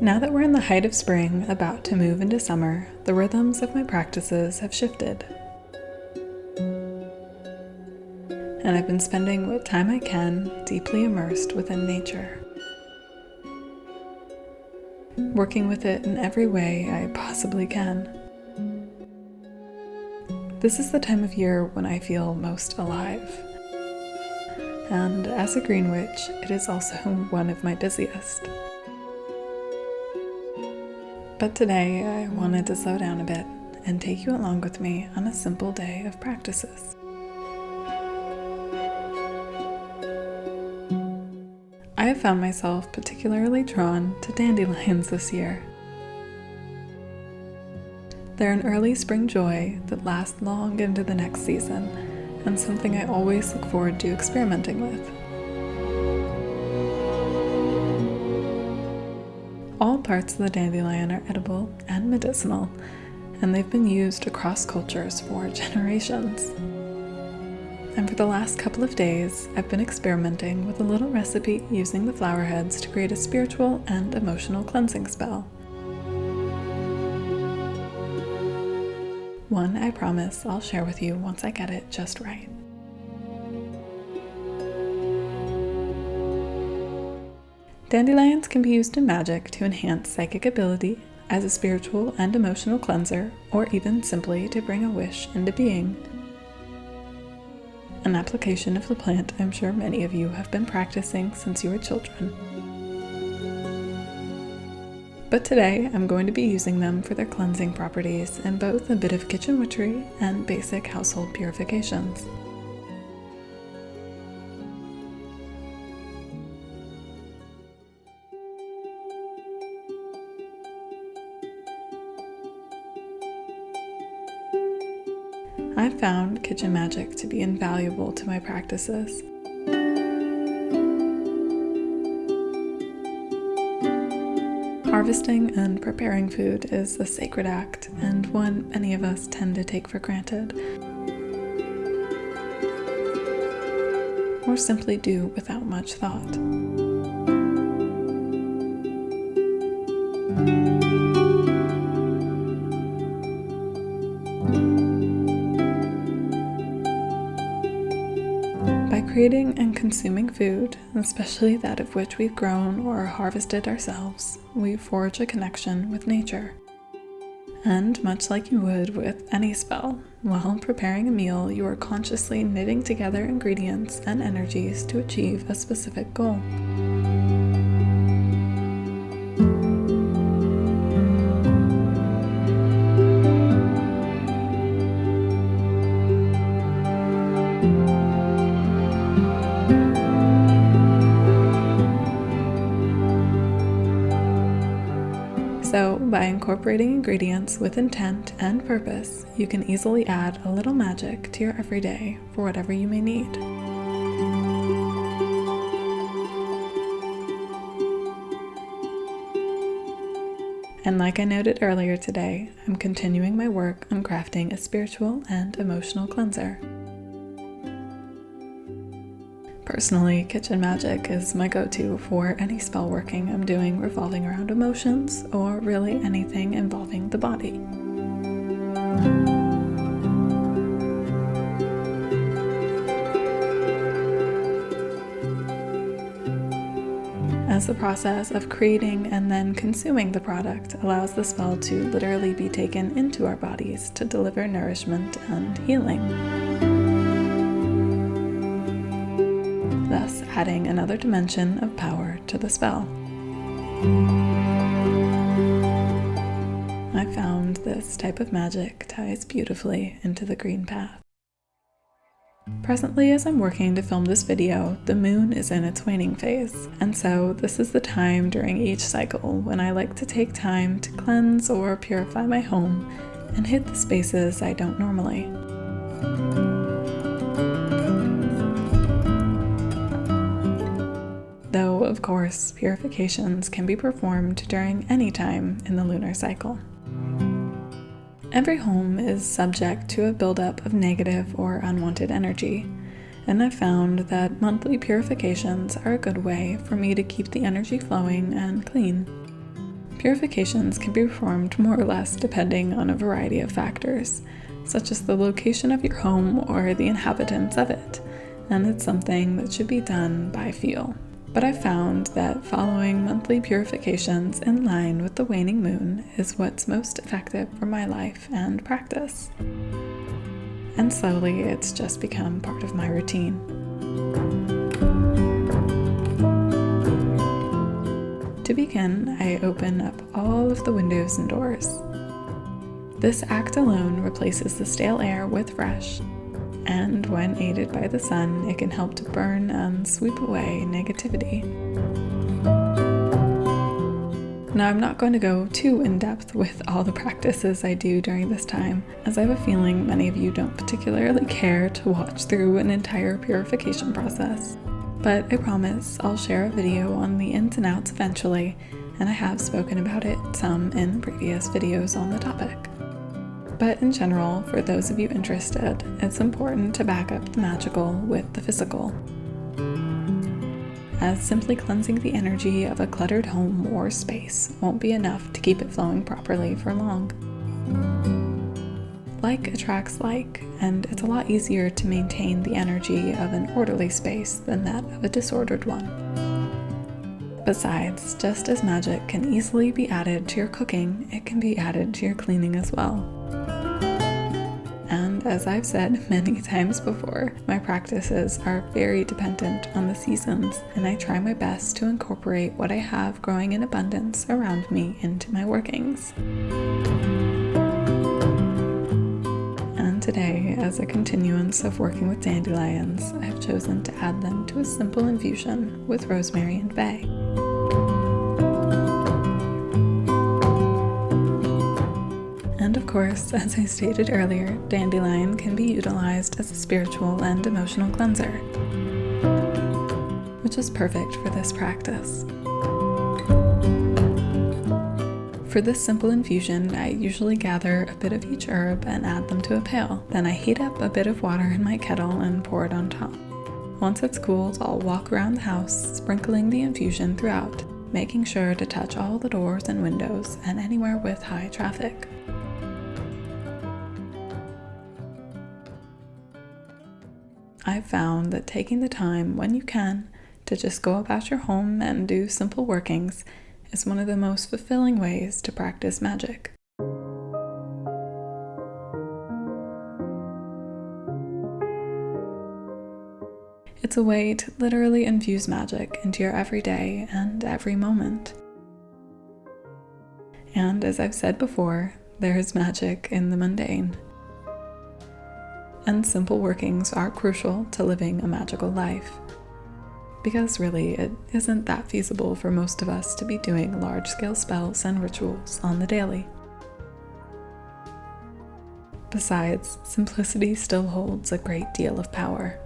Now that we're in the height of spring, about to move into summer, the rhythms of my practices have shifted. And I've been spending what time I can deeply immersed within nature, working with it in every way I possibly can. This is the time of year when I feel most alive. And as a green witch, it is also one of my busiest. But today I wanted to slow down a bit and take you along with me on a simple day of practices. I have found myself particularly drawn to dandelions this year. They're an early spring joy that lasts long into the next season, and something I always look forward to experimenting with. All parts of the dandelion are edible and medicinal, and they've been used across cultures for generations. And for the last couple of days, I've been experimenting with a little recipe using the flower heads to create a spiritual and emotional cleansing spell. One I promise I'll share with you once I get it just right. Dandelions can be used in magic to enhance psychic ability, as a spiritual and emotional cleanser, or even simply to bring a wish into being. An application of the plant I'm sure many of you have been practicing since you were children. But today I'm going to be using them for their cleansing properties in both a bit of kitchen witchery and basic household purifications. I've found kitchen magic to be invaluable to my practices. Harvesting and preparing food is a sacred act, and one many of us tend to take for granted, or simply do without much thought. By creating and consuming food, especially that of which we've grown or harvested ourselves, we forge a connection with nature. And much like you would with any spell, while preparing a meal, you are consciously knitting together ingredients and energies to achieve a specific goal. So, by incorporating ingredients with intent and purpose, you can easily add a little magic to your everyday for whatever you may need. And like I noted earlier today, I'm continuing my work on crafting a spiritual and emotional cleanser. Personally, kitchen magic is my go-to for any spell working I'm doing revolving around emotions, or really anything involving the body. As the process of creating and then consuming the product allows the spell to literally be taken into our bodies to deliver nourishment and healing, thus adding another dimension of power to the spell. I found this type of magic ties beautifully into the green path. Presently, as I'm working to film this video, the moon is in its waning phase, and so this is the time during each cycle when I like to take time to cleanse or purify my home and hit the spaces I don't normally. Though, of course, purifications can be performed during any time in the lunar cycle. Every home is subject to a buildup of negative or unwanted energy, and I've found that monthly purifications are a good way for me to keep the energy flowing and clean. Purifications can be performed more or less depending on a variety of factors, such as the location of your home or the inhabitants of it, and it's something that should be done by feel. But I've found that following monthly purifications in line with the waning moon is what's most effective for my life and practice. And slowly it's just become part of my routine. To begin, I open up all of the windows and doors. This act alone replaces the stale air with fresh, and when aided by the sun, it can help to burn and sweep away negativity. Now, I'm not going to go too in-depth with all the practices I do during this time, as I have a feeling many of you don't particularly care to watch through an entire purification process. But I promise I'll share a video on the ins and outs eventually, and I have spoken about it some in previous videos on the topic. But in general, for those of you interested, it's important to back up the magical with the physical, as simply cleansing the energy of a cluttered home or space won't be enough to keep it flowing properly for long. Like attracts like, and it's a lot easier to maintain the energy of an orderly space than that of a disordered one. Besides, just as magic can easily be added to your cooking, it can be added to your cleaning as well. And as I've said many times before, my practices are very dependent on the seasons, and I try my best to incorporate what I have growing in abundance around me into my workings. And today, as a continuance of working with dandelions, I've chosen to add them to a simple infusion with rosemary and bay. And of course, as I stated earlier, dandelion can be utilized as a spiritual and emotional cleanser, which is perfect for this practice. For this simple infusion, I usually gather a bit of each herb and add them to a pail. Then I heat up a bit of water in my kettle and pour it on top. Once it's cooled, I'll walk around the house, sprinkling the infusion throughout, making sure to touch all the doors and windows and anywhere with high traffic. I've found that taking the time when you can to just go about your home and do simple workings is one of the most fulfilling ways to practice magic. It's a way to literally infuse magic into your everyday and every moment. And as I've said before, there is magic in the mundane. And simple workings are crucial to living a magical life, because really it isn't that feasible for most of us to be doing large-scale spells and rituals on the daily. Besides, simplicity still holds a great deal of power.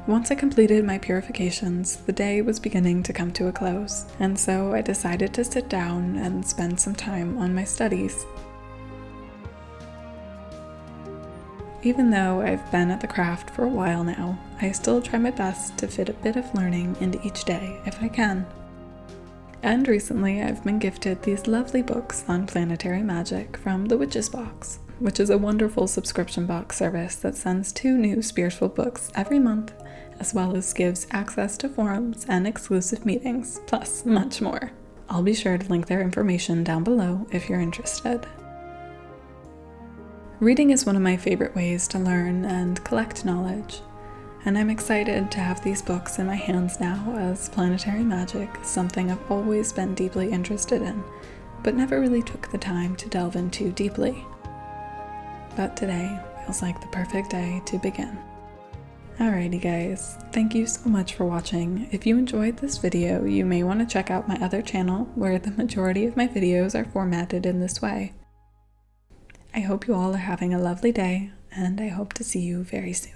Once I completed my purifications, the day was beginning to come to a close, and so I decided to sit down and spend some time on my studies. Even though I've been at the craft for a while now, I still try my best to fit a bit of learning into each day if I can. And recently I've been gifted these lovely books on planetary magic from the Witch's Box, which is a wonderful subscription box service that sends 2 new spiritual books every month, as well as gives access to forums and exclusive meetings, plus much more. I'll be sure to link their information down below if you're interested. Reading is one of my favorite ways to learn and collect knowledge, and I'm excited to have these books in my hands now, as planetary magic is something I've always been deeply interested in, but never really took the time to delve into deeply. But today feels like the perfect day to begin. Alrighty guys, thank you so much for watching. If you enjoyed this video, you may want to check out my other channel, where the majority of my videos are formatted in this way. I hope you all are having a lovely day, and I hope to see you very soon.